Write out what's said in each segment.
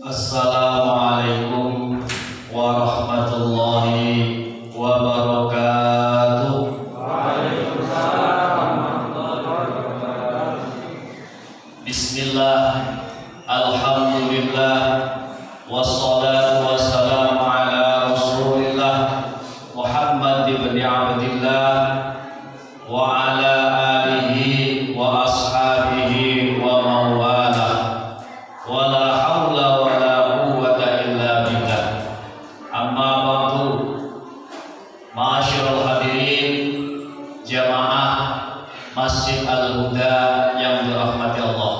Assalamualaikum warahmatullahi wabarakatuh. Waalaikumsalam warahmatullahi wabarakatuh. Bismillah, alhamdulillah, wassalatu wassalamu ala rasulillah Muhammad ibn Abdillah wa ala alihi wa ashabihi wa mawalah, wa la hawla wa la quwwata illa billah. Amma ba'du, ma'asyiral hadirin jamaah Masjid Al-Huda yang dirahmati Allah.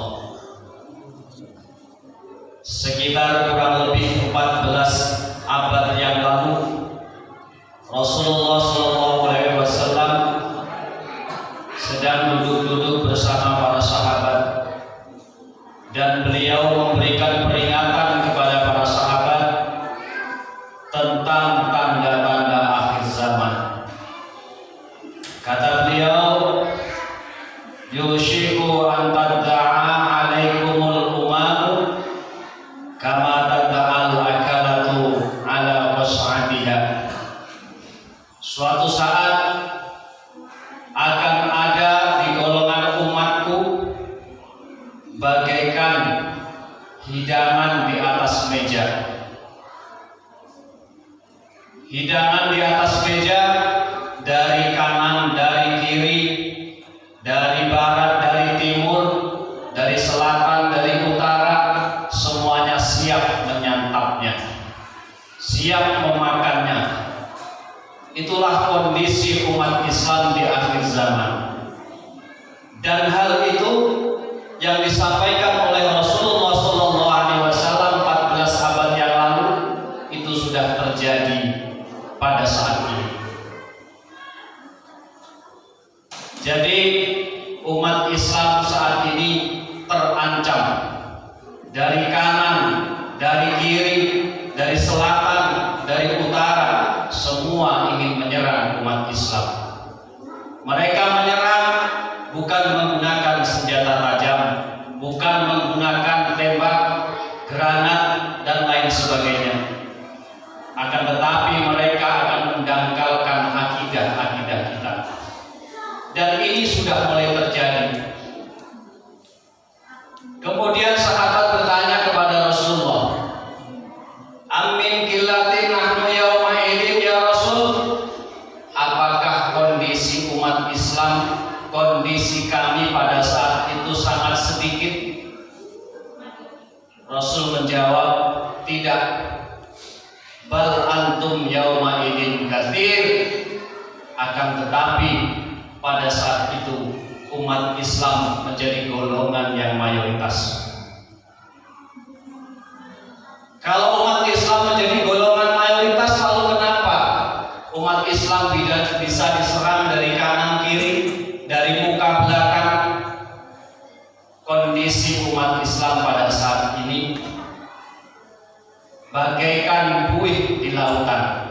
Sekitar kurang lebih 14 abad yang lalu, Rasulullah SAW sedang duduk-duduk bersama para sahabat, dan beliau memberikan peringatan kepada para sahabat tentang tanda-tanda akhir zaman. Kata beliau, yushiku an tadda'a alaikumul umam kama tad'al akalatu ala qas'atiha. Suatu saat akan ada di golongan umatku bagaikan hidangan di atas meja. Hidangan di atas meja, dari kanan, dari kiri, dari barat, dari timur, dari selatan, dari utara, semuanya siap menyantapnya, siap memakannya. Itulah kondisi umat Islam di akhir zaman. Dan hal itu yang disampaikan oleh Rasulullah SAW 14 abad yang lalu itu sudah terjadi pada saat ini. Jadi umat Islam saat ini terancam dari kanan, dari kiri, dari selatan, dari utara, semua ingin menyerang umat Islam. Mereka menyerang bukan menggunakan senjata tajam, bukan menggunakan tembak, granat, dan lain sebagainya. Akan tetapi mereka akan mendangkalkan akidah-akidah kita. Dan ini sudah mulai terjadi. Kemudian sahabat bertanya kepada Rasulullah, amin kilatin nahnu yauma idin ya Rasul, apakah kondisi umat Islam, kondisi kami pada saat itu sangat sedikit? Rasul menjawab, tidak. Bal antum yauma idin katsir, akan tetapi pada saat itu umat Islam menjadi golongan yang mayoritas. Kalau umat Islam menjadi golongan mayoritas, lalu kenapa umat Islam bisa diserang dari kanan kiri, dari muka belakang? Kondisi umat Islam pada saat ini bagaikan buih di lautan.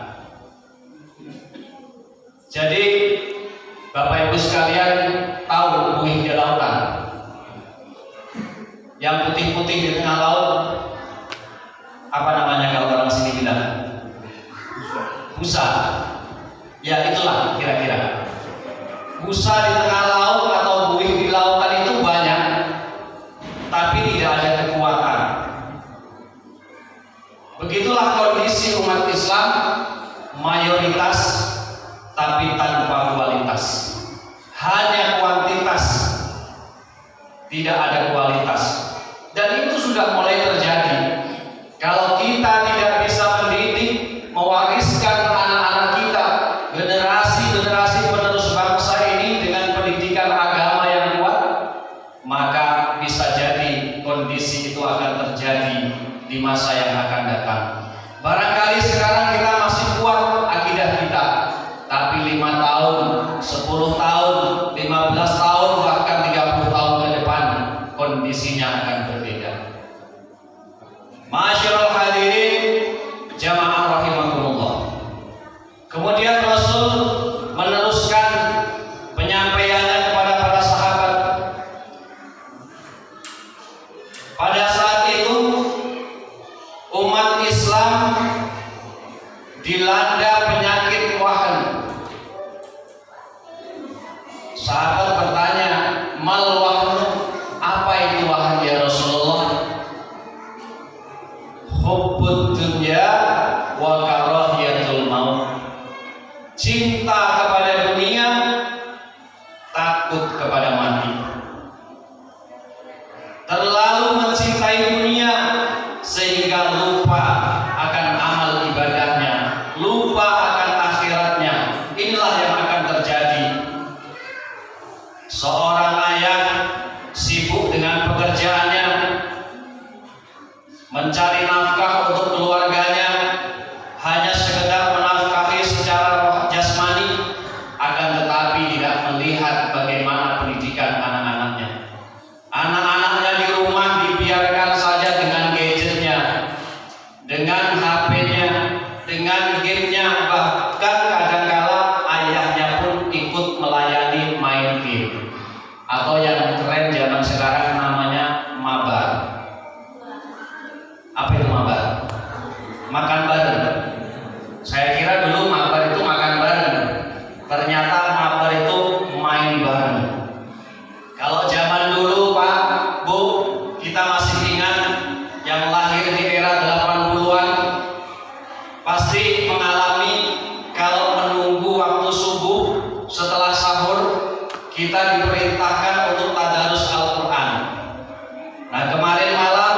Jadi Bapak Ibu sekalian tahu buih di lautan, yang putih-putih di tengah laut, apa namanya kalau orang sini bilang? Busa. Ya itulah kira-kira. Busa di tengah laut atau buih di lautan itu banyak, tapi tidak ada kekuatan. Begitulah kondisi umat Islam, mayoritas tapi tanpa kualitas. Hanya kuantitas, tidak ada kualitas. Dan itu sudah mulai terjadi. Kalau kita tidak bisa mendidik, mewariskan anak-anak kita, generasi-generasi penerus bangsa ini dengan pendidikan agama yang kuat, maka bisa jadi kondisi itu akan terjadi di masa yang akan datang. Barangkali sekarang kita masih kuat akidah kita, tapi 5 tahun, 10 tahun, 15 tahun, bahkan 30 tahun ke depan kondisinya akan berbeda. Ma'asyiral hadirin jamaah rahimakumullah. Kemudian Rasul meneruskan penyampaiannya kepada para sahabat. Pada saat itu terlalu mencintai dunia sehingga lupa akan amal ibadahnya, lupa akan akhiratnya. Inilah yang akan terjadi. Seorang ayah sibuk dengan pekerjaannya, mencari nafkah untuk keluarganya, hanya sekedar menafkahi secara jasmani, akan tetapi tidak melihat bagaimana pendidikan anak-anaknya. Anak-anaknya di rumah dibiarkan saja dengan gadgetnya, dengan HP-nya, dengan gamenya, bahkan kadangkala ayahnya pun ikut melayani main game, atau yang keren zaman sekarang namanya mabar. Apa itu mabar? Makan bareng. Saya kira dulu mabar itu makan bareng, ternyata mabar itu main bareng. Kalau zaman dulu Pak, Bu, kita masih ingat yang lahir di era 80-an pasti mengalami kalau menunggu waktu subuh setelah sahur kita diperintahkan untuk tadarus Al-Quran. Nah, kemarin malam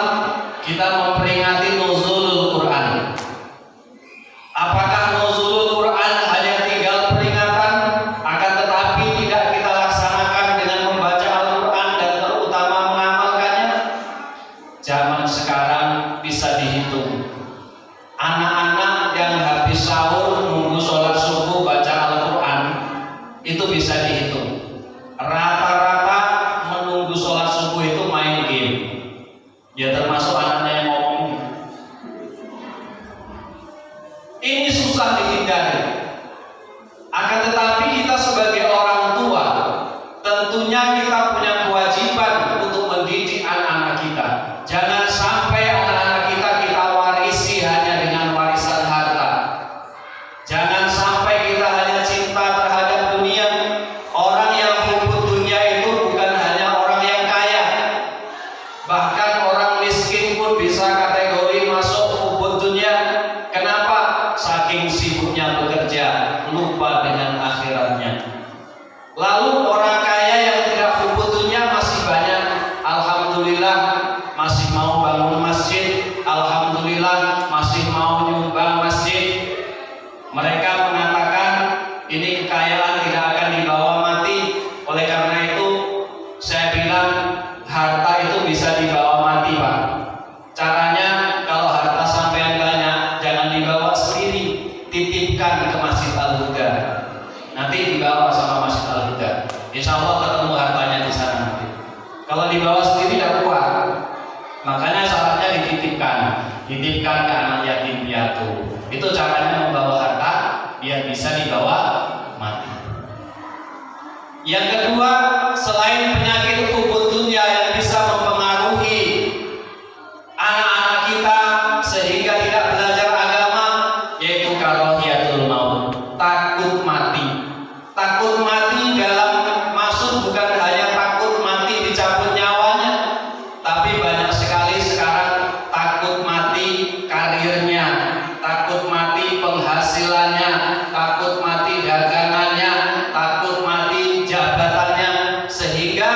kita memperingati nuzulul Quran. Apakah nuzulul Quran hanya tinggal peringatan, akan tetapi tidak kita laksanakan dengan membaca Al-Quran dan terutama mengamalkannya? Zaman sekarang bisa dihitung. Anak-anak yang habis sahur nunggu sholat subuh baca Al-Quran itu bisa dihitung. Rata-rata menunggu sholat subuh itu main game. Ya termasuk anaknya yang ngomong. Ini susah dihindari. Akan tetapi kita sebagai orang tua, tentunya kita punya kewajiban untuk mendidik anak-anak kita. Jangan sampai anak-anak kita warisi hanya dengan warisan harta. Jangan sampai kita hanya cinta terhadap dunia. Orang yang hubud dunia itu bukan hanya orang yang kaya, bahkan orang miskin pun bisa kategori masuk hubud dunia. Kenapa? Saking sibuknya bekerja, lupa dengan akhiratnya. Lalu orang kaya yang tidak hubud dunia masih banyak. Alhamdulillah masih mau bangun masjid. Alhamdulillah masih mau nyumbang masjid. Mereka mengatakan ini kekayaan tidak akan dibawa mati. Oleh karena itu saya bilang harta itu bisa dibawa mati, Pak. Caranya kalau harta sampean banyak, jangan dibawa sendiri, titipkan ke Masjid Al-Huda. Nanti dibawa sama Masjid Al-Huda. Insya Allah ketemu hartanya di sana nanti. Kalau dibawa sendiri tidak kuat. Makanya syaratnya dititipkan ke anak yatim piatu. Itu caranya membawa harta biar bisa dibawa mati. Yang kedua, selain penyakit hubud dunia yang bisa mempengaruhi anak-anak kita sehingga tidak belajar agama, yaitu karahiyatul maut, takut mati. Takut mati dalam maksud bukan hanya takut mati dicabut nyawanya, tapi banyak sekali sekarang takut mati karirnya, takut mati penghasilannya, takut mati dagangannya, takut mati jabatannya, sehingga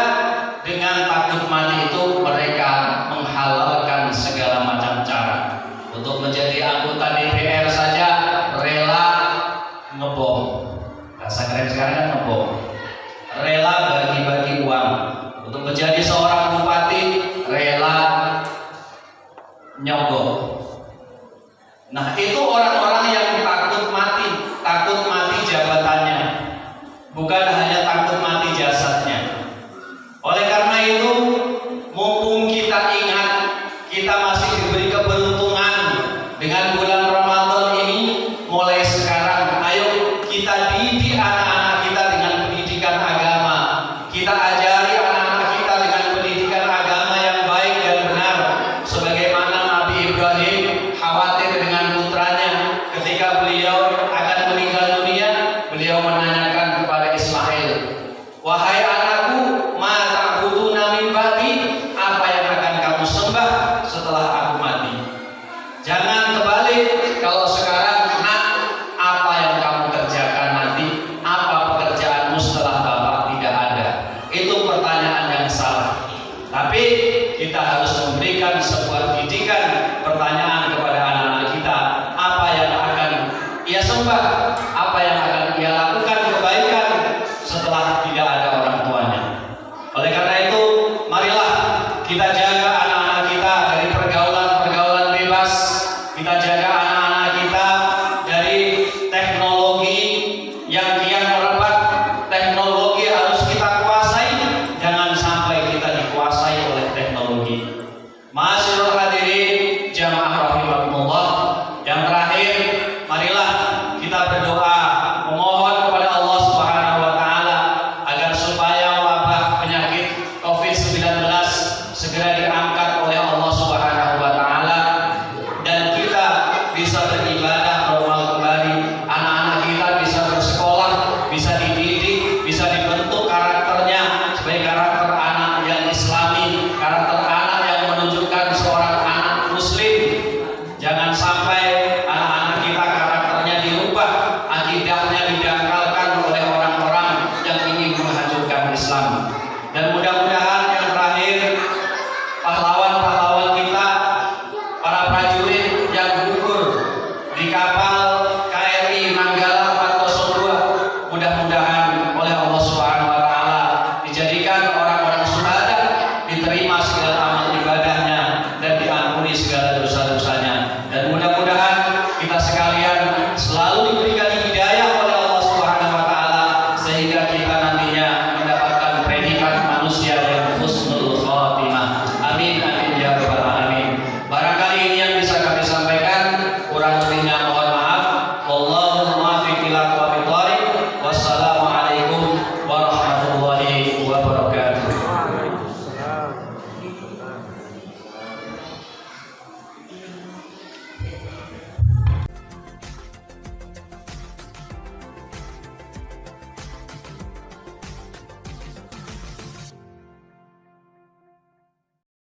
dengan takut mati itu mereka menghalalkan segala macam cara. Untuk menjadi anggota DPR saja rela ngebom. Bahasa keren sekarang kan ngebom. Rela bagi-bagi uang. Untuk menjadi seorang bupati rela nyogok. Nah, itu orang-orang yang takut mati jabatannya, bukan hanya takut mati jasadnya. Oleh karena itu, mumpung kita ingat kita masih diberi keberuntungan dengan bulan Ramadan ini, mulai sekarang ayo kita didik anak-anak kita dengan pendidikan agama. Kita ajari anak-anak kita dengan pendidikan agama yang baik dan benar, sebagaimana Nabi Ibrahim khawatir dengan putranya kita harus memberikan sebuah didikan pertanyaan kepada anak-anak kita, apa yang akan ia sembah, apa yang akan ia lakukan kebaikan setelah tidak ada orang tuanya. Oleh karena itu, marilah kita jaga anak-anak kita dari pergaulan-pergaulan bebas, kita jaga anak-anak kita dari teknologi yang kian merebak. Teknologi harus kita kuasai, jangan sampai kita dikuasai oleh teknologi. Ma'asyiral hadirin jamaah rahimakumullah, yang terakhir, marilah kita berdoa memohon kepada Allah Subhanahu wa taala agar supaya wabah penyakit COVID-19 segera diangkat oleh Allah Subhanahu wa taala dan kita bisa beribadah normal kembali, anak-anak kita bisa bersekolah, bisa dididik, bisa dibentuk karakternya sebagai karakter anak yang islami, karakter anak yang menunjukkan seorang anak muslim. Jangan sampai anak-anak kita karakternya dirubah, akidahnya didangkalkan oleh orang-orang yang ingin menghancurkan Islam. Dan mudah-mudahan yang terakhir, pahlawan-pahlawan kita, para prajurit yang gugur di kapal KRI Nanggala 402, mudah-mudahan oleh Allah Subhanahu wa taala dijadikan orang-orang syuhada, diterima segala amal ibadahnya dan diampuni segala dosa-dosanya. Dan mudah-mudahan kita sekalian selalu diberikan hidayah oleh Allah Subhanahu wa taala sehingga kita nantinya mendapatkan predikat manusia yang husnul khatimah. Amin amin ya rabbal alamin. Barangkali ini yang bisa kami sampaikan, kurang lebihnya mohon maaf. Wallahul muwaffiq ila aqwamit thoriq. Wassalamualaikum warahmatullahi wabarakatuh.